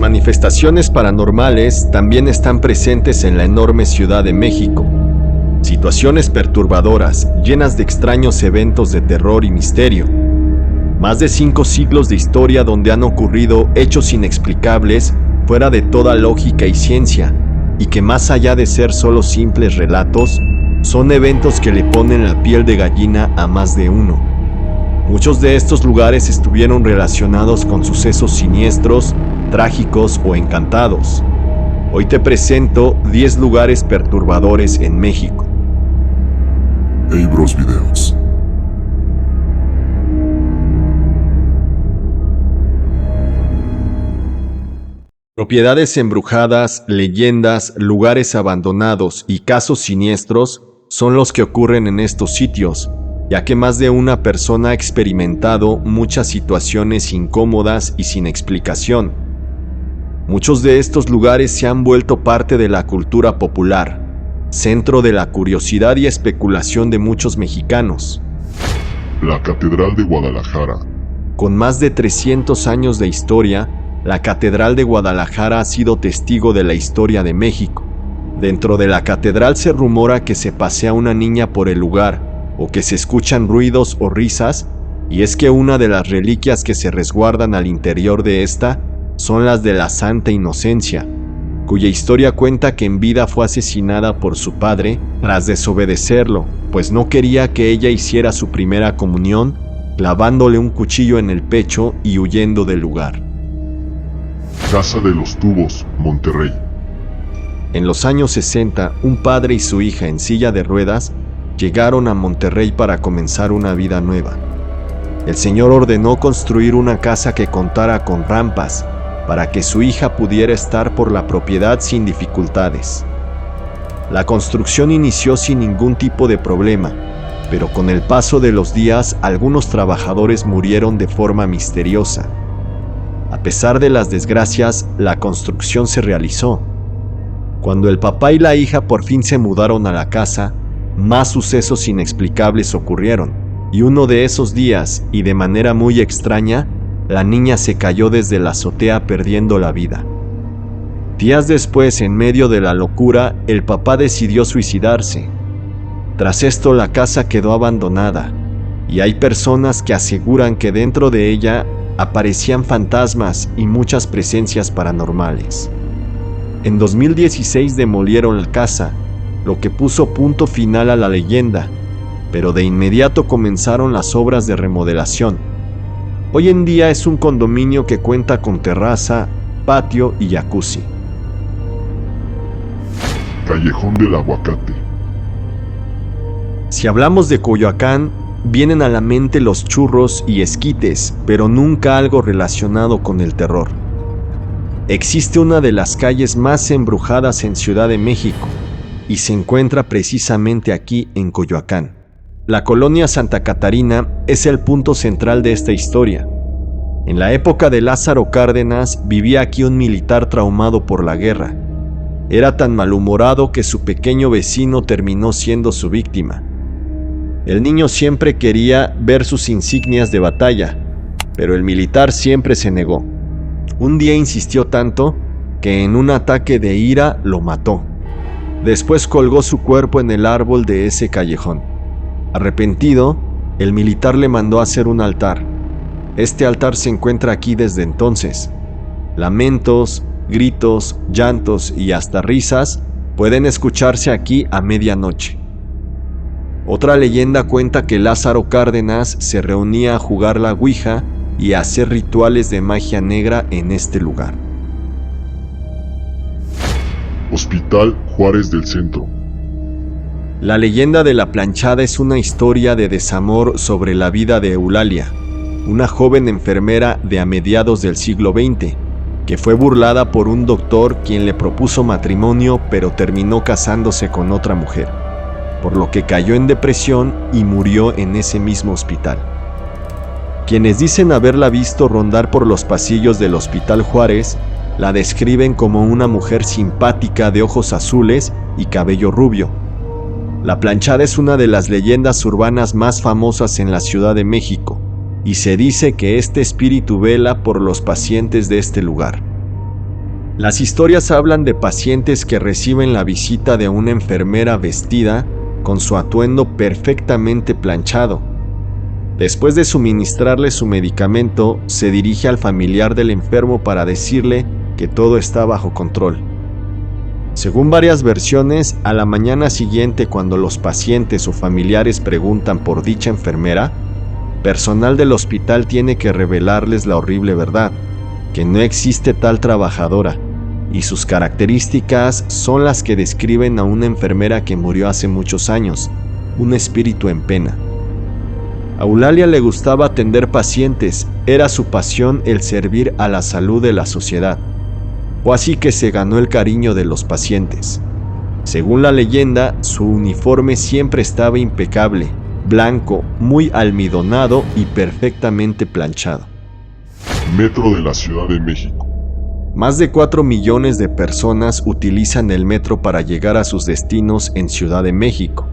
manifestaciones paranormales también están presentes en la enorme Ciudad de México. Situaciones perturbadoras, llenas de extraños eventos de terror y misterio. Más de 5 siglos de historia donde han ocurrido hechos inexplicables fuera de toda lógica y ciencia, y que más allá de ser solo simples relatos, son eventos que le ponen la piel de gallina a más de uno. Muchos de estos lugares estuvieron relacionados con sucesos siniestros, trágicos o encantados. Hoy te presento 10 lugares perturbadores en México. Hey Bros Videos. Propiedades embrujadas, leyendas, lugares abandonados y casos siniestros son los que ocurren en estos sitios, ya que más de una persona ha experimentado muchas situaciones incómodas y sin explicación. Muchos de estos lugares se han vuelto parte de la cultura popular, centro de la curiosidad y especulación de muchos mexicanos. La Catedral de Guadalajara. Con más de 300 años de historia, la Catedral de Guadalajara ha sido testigo de la historia de México. Dentro de la catedral se rumora que se pasea una niña por el lugar, o que se escuchan ruidos o risas, y es que una de las reliquias que se resguardan al interior de esta son las de la Santa Inocencia, cuya historia cuenta que en vida fue asesinada por su padre tras desobedecerlo, pues no quería que ella hiciera su primera comunión, clavándole un cuchillo en el pecho y huyendo del lugar. Casa de los Tubos, Monterrey. En los años 60, un padre y su hija en silla de ruedas llegaron a Monterrey para comenzar una vida nueva. El señor ordenó construir una casa que contara con rampas para que su hija pudiera estar por la propiedad sin dificultades. La construcción inició sin ningún tipo de problema, pero con el paso de los días algunos trabajadores murieron de forma misteriosa. A pesar de las desgracias, la construcción se realizó. Cuando el papá y la hija por fin se mudaron a la casa, más sucesos inexplicables ocurrieron, y uno de esos días, y de manera muy extraña, la niña se cayó desde la azotea perdiendo la vida. Días después, en medio de la locura, el papá decidió suicidarse. Tras esto, la casa quedó abandonada, y hay personas que aseguran que dentro de ella aparecían fantasmas y muchas presencias paranormales. En 2016 demolieron la casa, lo que puso punto final a la leyenda, pero de inmediato comenzaron las obras de remodelación. Hoy en día es un condominio que cuenta con terraza, patio y jacuzzi. Callejón del Aguacate. Si hablamos de Coyoacán, vienen a la mente los churros y esquites, pero nunca algo relacionado con el terror. Existe una de las calles más embrujadas en Ciudad de México, y se encuentra precisamente aquí en Coyoacán. La colonia Santa Catarina es el punto central de esta historia. En la época de Lázaro Cárdenas vivía aquí un militar traumado por la guerra. Era tan malhumorado que su pequeño vecino terminó siendo su víctima. El niño siempre quería ver sus insignias de batalla, pero el militar siempre se negó. Un día insistió tanto que en un ataque de ira lo mató. Después colgó su cuerpo en el árbol de ese callejón. Arrepentido, el militar le mandó hacer un altar. Este altar se encuentra aquí desde entonces. Lamentos, gritos, llantos y hasta risas pueden escucharse aquí a medianoche. Otra leyenda cuenta que Lázaro Cárdenas se reunía a jugar la ouija y a hacer rituales de magia negra en este lugar. Hospital Juárez del Centro. La leyenda de la planchada es una historia de desamor sobre la vida de Eulalia, una joven enfermera de a mediados del siglo XX, que fue burlada por un doctor quien le propuso matrimonio pero terminó casándose con otra mujer, por lo que cayó en depresión y murió en ese mismo hospital. Quienes dicen haberla visto rondar por los pasillos del Hospital Juárez la describen como una mujer simpática de ojos azules y cabello rubio. La planchada es una de las leyendas urbanas más famosas en la Ciudad de México, y se dice que este espíritu vela por los pacientes de este lugar. Las historias hablan de pacientes que reciben la visita de una enfermera vestida con su atuendo perfectamente planchado. Después de suministrarle su medicamento, se dirige al familiar del enfermo para decirle que todo está bajo control. Según varias versiones, a la mañana siguiente, cuando los pacientes o familiares preguntan por dicha enfermera, personal del hospital tiene que revelarles la horrible verdad, que no existe tal trabajadora, y sus características son las que describen a una enfermera que murió hace muchos años, un espíritu en pena. A Eulalia le gustaba atender pacientes, era su pasión el servir a la salud de la sociedad. Fue así que se ganó el cariño de los pacientes. Según la leyenda, su uniforme siempre estaba impecable, blanco, muy almidonado y perfectamente planchado. Metro de la Ciudad de México. Más de 4 millones de personas utilizan el metro para llegar a sus destinos en Ciudad de México.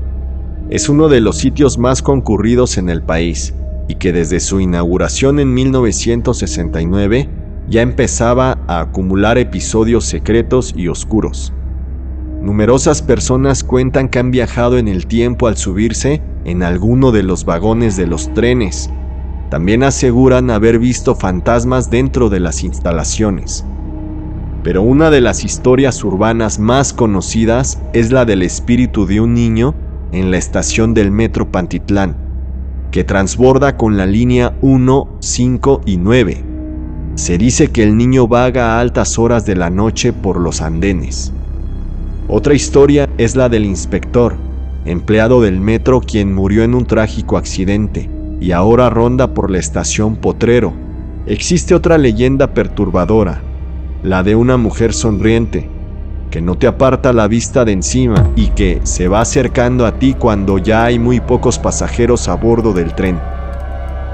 Es uno de los sitios más concurridos en el país y que desde su inauguración en 1969 ya empezaba a acumular episodios secretos y oscuros. Numerosas personas cuentan que han viajado en el tiempo al subirse en alguno de los vagones de los trenes. También aseguran haber visto fantasmas dentro de las instalaciones. Pero una de las historias urbanas más conocidas es la del espíritu de un niño en la estación del metro Pantitlán, que transborda con la línea 1, 5 y 9. Se dice que el niño vaga a altas horas de la noche por los andenes. Otra historia es la del inspector, empleado del metro quien murió en un trágico accidente y ahora ronda por la estación Potrero. Existe otra leyenda perturbadora, la de una mujer sonriente, que no te aparta la vista de encima y que se va acercando a ti cuando ya hay muy pocos pasajeros a bordo del tren.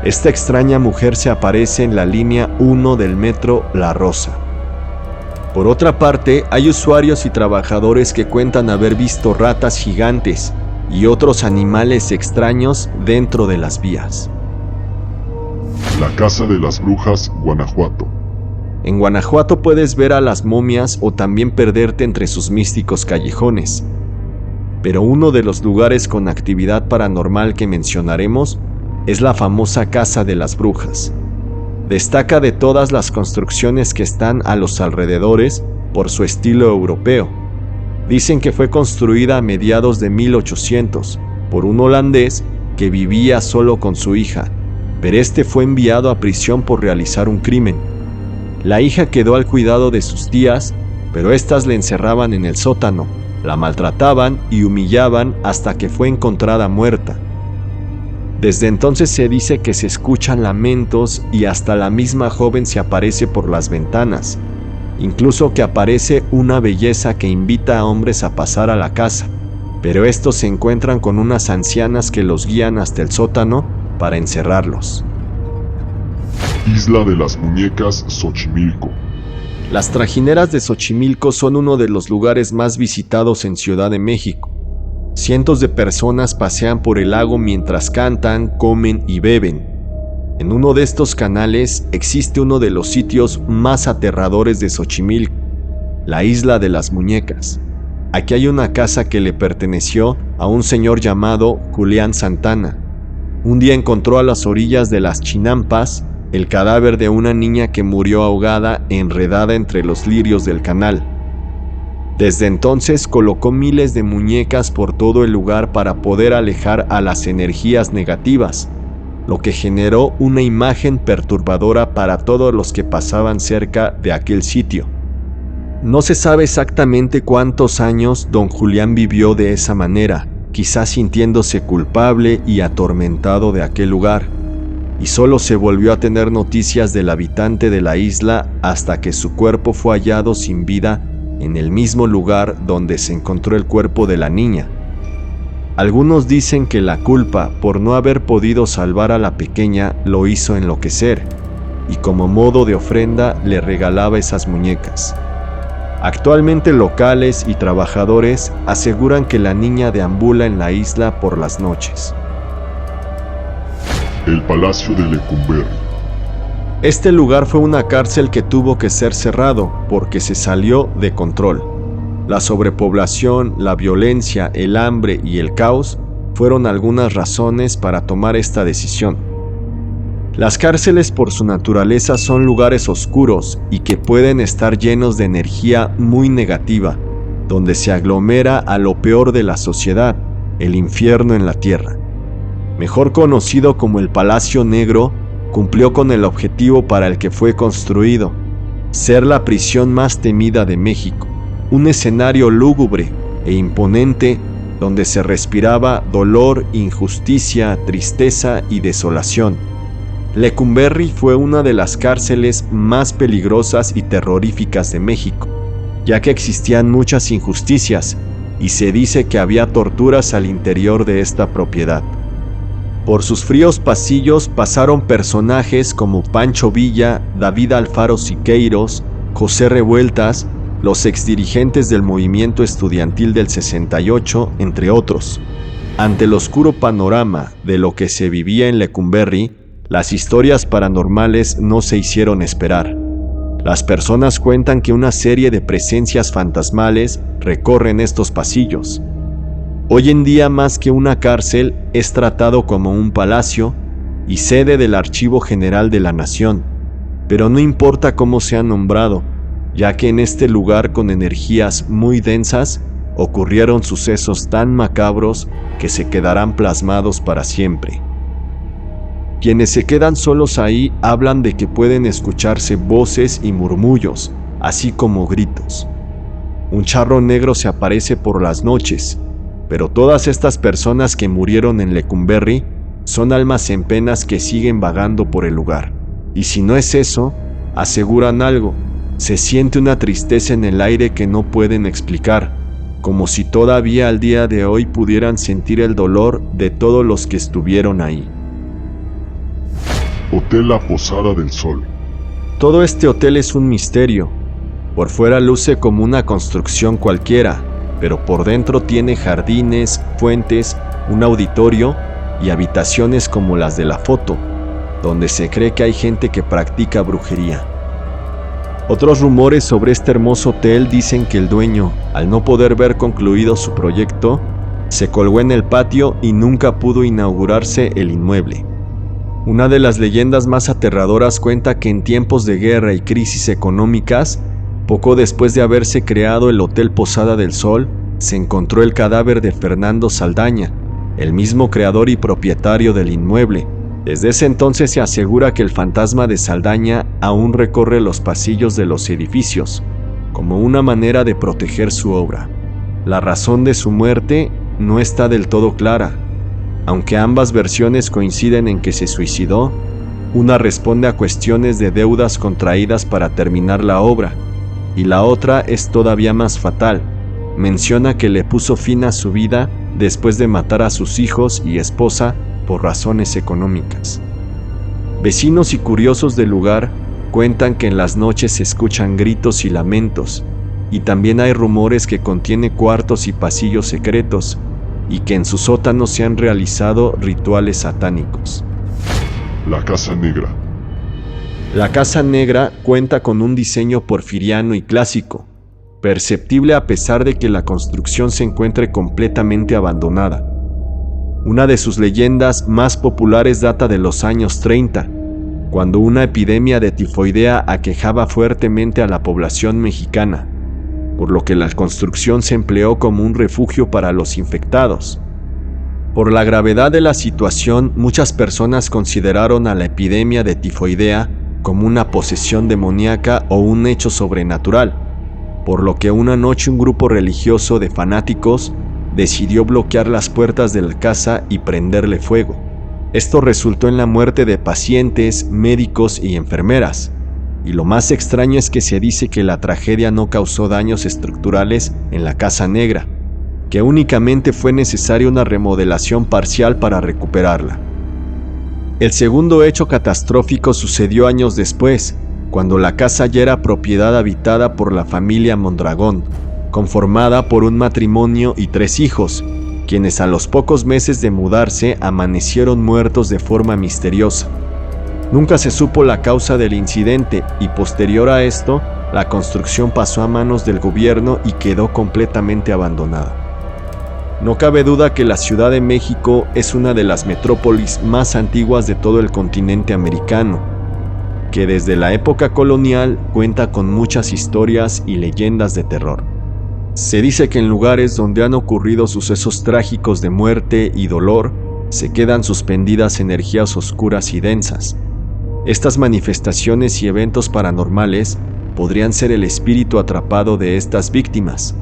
Esta extraña mujer se aparece en la línea 1 del metro La Rosa. Por otra parte, hay usuarios y trabajadores que cuentan haber visto ratas gigantes y otros animales extraños dentro de las vías. La Casa de las Brujas, Guanajuato. En Guanajuato puedes ver a las momias o también perderte entre sus místicos callejones. Pero uno de los lugares con actividad paranormal que mencionaremos es la famosa Casa de las Brujas. Destaca de todas las construcciones que están a los alrededores por su estilo europeo. Dicen que fue construida a mediados de 1800 por un holandés que vivía solo con su hija, pero este fue enviado a prisión por realizar un crimen. La hija quedó al cuidado de sus tías, pero éstas le encerraban en el sótano, la maltrataban y humillaban hasta que fue encontrada muerta. Desde entonces se dice que se escuchan lamentos y hasta la misma joven se aparece por las ventanas, incluso que aparece una belleza que invita a hombres a pasar a la casa, pero estos se encuentran con unas ancianas que los guían hasta el sótano para encerrarlos. Isla de las Muñecas, Xochimilco. Las trajineras de Xochimilco son uno de los lugares más visitados en Ciudad de México. Cientos de personas pasean por el lago mientras cantan, comen y beben. En uno de estos canales existe uno de los sitios más aterradores de Xochimilco, la Isla de las Muñecas. Aquí hay una casa que le perteneció a un señor llamado Julián Santana. Un día encontró a las orillas de las chinampas el cadáver de una niña que murió ahogada enredada entre los lirios del canal. Desde entonces colocó miles de muñecas por todo el lugar para poder alejar a las energías negativas, lo que generó una imagen perturbadora para todos los que pasaban cerca de aquel sitio. No se sabe exactamente cuántos años don Julián vivió de esa manera, quizás sintiéndose culpable y atormentado de aquel lugar, y solo se volvió a tener noticias del habitante de la isla hasta que su cuerpo fue hallado sin vida en el mismo lugar donde se encontró el cuerpo de la niña. Algunos dicen que la culpa por no haber podido salvar a la pequeña lo hizo enloquecer, y como modo de ofrenda le regalaba esas muñecas. Actualmente locales y trabajadores aseguran que la niña deambula en la isla por las noches. El Palacio de Lecumberri. Este lugar fue una cárcel que tuvo que ser cerrado porque se salió de control. La sobrepoblación, la violencia, el hambre y el caos fueron algunas razones para tomar esta decisión. Las cárceles por su naturaleza son lugares oscuros y que pueden estar llenos de energía muy negativa, donde se aglomera a lo peor de la sociedad, el infierno en la tierra. Mejor conocido como el Palacio Negro, cumplió con el objetivo para el que fue construido, ser la prisión más temida de México, un escenario lúgubre e imponente donde se respiraba dolor, injusticia, tristeza y desolación. Lecumberri fue una de las cárceles más peligrosas y terroríficas de México, ya que existían muchas injusticias y se dice que había torturas al interior de esta propiedad. Por sus fríos pasillos pasaron personajes como Pancho Villa, David Alfaro Siqueiros, José Revueltas, los exdirigentes del movimiento estudiantil del 68, entre otros. Ante el oscuro panorama de lo que se vivía en Lecumberri, las historias paranormales no se hicieron esperar. Las personas cuentan que una serie de presencias fantasmales recorren estos pasillos. Hoy en día, más que una cárcel, es tratado como un palacio y sede del Archivo General de la Nación. Pero no importa cómo sea nombrado, ya que en este lugar con energías muy densas ocurrieron sucesos tan macabros que se quedarán plasmados para siempre. Quienes se quedan solos ahí hablan de que pueden escucharse voces y murmullos, así como gritos. Un charro negro se aparece por las noches, pero todas estas personas que murieron en Lecumberri son almas en penas que siguen vagando por el lugar. Y si no es eso, aseguran algo. Se siente una tristeza en el aire que no pueden explicar, como si todavía al día de hoy pudieran sentir el dolor de todos los que estuvieron ahí. Hotel La Posada del Sol. Todo este hotel es un misterio. Por fuera luce como una construcción cualquiera, pero por dentro tiene jardines, fuentes, un auditorio y habitaciones como las de la foto, donde se cree que hay gente que practica brujería. Otros rumores sobre este hermoso hotel dicen que el dueño, al no poder ver concluido su proyecto, se colgó en el patio y nunca pudo inaugurarse el inmueble. Una de las leyendas más aterradoras cuenta que en tiempos de guerra y crisis económicas, poco después de haberse creado el Hotel Posada del Sol, se encontró el cadáver de Fernando Saldaña, el mismo creador y propietario del inmueble. Desde ese entonces se asegura que el fantasma de Saldaña aún recorre los pasillos de los edificios, como una manera de proteger su obra. La razón de su muerte no está del todo clara. Aunque ambas versiones coinciden en que se suicidó, una responde a cuestiones de deudas contraídas para terminar la obra, y la otra es todavía más fatal. Menciona que le puso fin a su vida después de matar a sus hijos y esposa por razones económicas. Vecinos y curiosos del lugar cuentan que en las noches se escuchan gritos y lamentos, y también hay rumores que contiene cuartos y pasillos secretos, y que en su sótano se han realizado rituales satánicos. La Casa Negra. La Casa Negra cuenta con un diseño porfiriano y clásico, perceptible a pesar de que la construcción se encuentre completamente abandonada. Una de sus leyendas más populares data de los años 30, cuando una epidemia de tifoidea aquejaba fuertemente a la población mexicana, por lo que la construcción se empleó como un refugio para los infectados. Por la gravedad de la situación, muchas personas consideraron a la epidemia de tifoidea como una posesión demoníaca o un hecho sobrenatural, por lo que una noche un grupo religioso de fanáticos decidió bloquear las puertas de la casa y prenderle fuego. Esto resultó en la muerte de pacientes, médicos y enfermeras. Y lo más extraño es que se dice que la tragedia no causó daños estructurales en la Casa Negra, que únicamente fue necesaria una remodelación parcial para recuperarla. El segundo hecho catastrófico sucedió años después, cuando la casa ya era propiedad habitada por la familia Mondragón, conformada por un matrimonio y 3 hijos, quienes a los pocos meses de mudarse amanecieron muertos de forma misteriosa. Nunca se supo la causa del incidente y posterior a esto, la construcción pasó a manos del gobierno y quedó completamente abandonada. No cabe duda que la Ciudad de México es una de las metrópolis más antiguas de todo el continente americano, que desde la época colonial cuenta con muchas historias y leyendas de terror. Se dice que en lugares donde han ocurrido sucesos trágicos de muerte y dolor, se quedan suspendidas energías oscuras y densas. Estas manifestaciones y eventos paranormales podrían ser el espíritu atrapado de estas víctimas,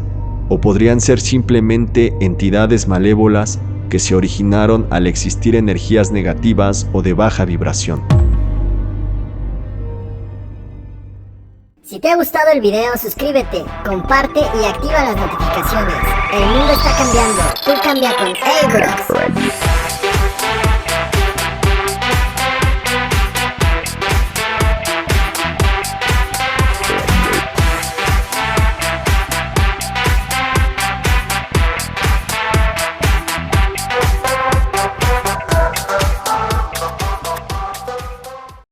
o podrían ser simplemente entidades malévolas que se originaron al existir energías negativas o de baja vibración. Si te ha gustado el video, suscríbete, comparte y activa las notificaciones. El mundo está cambiando, tú cambia con Hey Bros.